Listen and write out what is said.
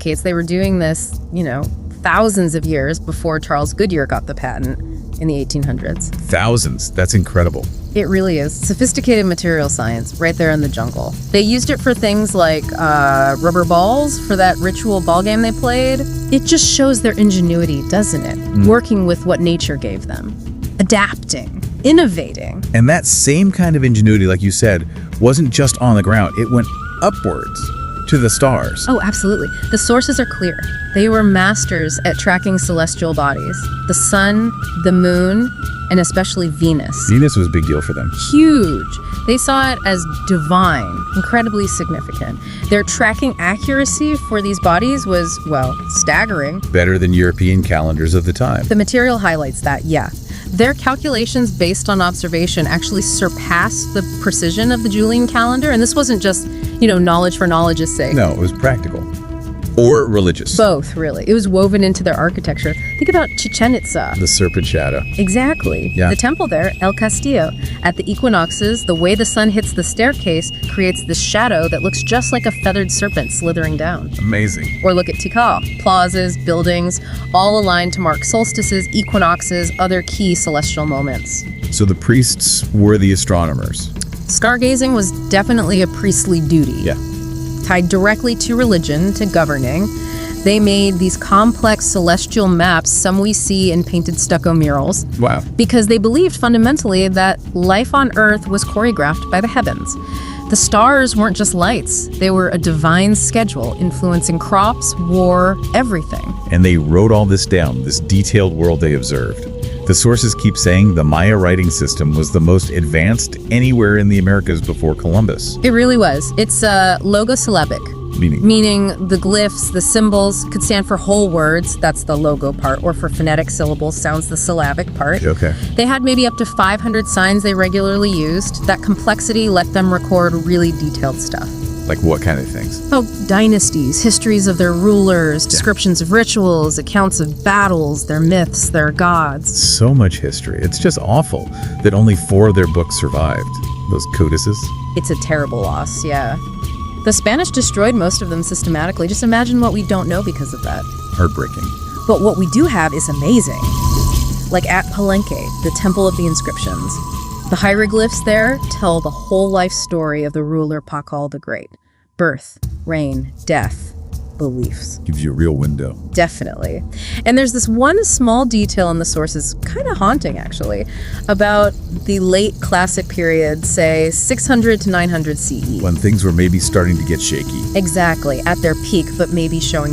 indicates they were doing this, thousands of years before Charles Goodyear got the patent in the 1800s. Thousands. That's incredible. It really is. Sophisticated material science right there in the jungle. They used it for things like rubber balls for that ritual ball game they played. It just shows their ingenuity, doesn't it? Working with what nature gave them. Adapting. Innovating. And that same kind of ingenuity, like you said, wasn't just on the ground. It went upwards to the stars. Oh, absolutely. The sources are clear. They were masters at tracking celestial bodies. The sun, the moon, and especially Venus. Venus was a big deal for them. Huge. They saw it as divine, incredibly significant. Their tracking accuracy for these bodies was, staggering. Better than European calendars of the time. The material highlights that, yeah. Their calculations based on observation actually surpassed the precision of the Julian calendar, and this wasn't just, knowledge for knowledge's sake. No, it was practical. Or religious. Both, really. It was woven into their architecture. Think about Chichen Itza. The serpent shadow. Exactly. Yeah. The temple there, El Castillo. At the equinoxes, the way the sun hits the staircase creates this shadow that looks just like a feathered serpent slithering down. Amazing. Or look at Tikal. Plazas, buildings, all aligned to mark solstices, equinoxes, other key celestial moments. So the priests were the astronomers. Stargazing was definitely a priestly duty. Yeah. Tied directly to religion, to governing. They made these complex celestial maps, some we see in painted stucco murals. Wow. Because they believed fundamentally that life on Earth was choreographed by the heavens. The stars weren't just lights. They were a divine schedule influencing crops, war, everything. And they wrote all this down, this detailed world they observed. The sources keep saying the Maya writing system was the most advanced anywhere in the Americas before Columbus. It really was. It's logosyllabic. Meaning the glyphs, the symbols, could stand for whole words, that's the logo part, or for phonetic syllables, sounds the syllabic part. Okay. They had maybe up to 500 signs they regularly used. That complexity let them record really detailed stuff. Like what kind of things? Oh, dynasties, histories of their rulers, descriptions of rituals, accounts of battles, their myths, their gods. So much history. It's just awful that only 4 of their books survived. Those codices. It's a terrible loss, yeah. The Spanish destroyed most of them systematically. Just imagine what we don't know because of that. Heartbreaking. But what we do have is amazing. Like at Palenque, the Temple of the Inscriptions. The hieroglyphs there tell the whole life story of the ruler Pakal the Great. Birth, reign, death, beliefs. Gives you a real window. Definitely. And there's this one small detail in the sources, kind of haunting actually, about the late classic period, say 600 to 900 CE. When things were maybe starting to get shaky. Exactly, at their peak, but maybe showing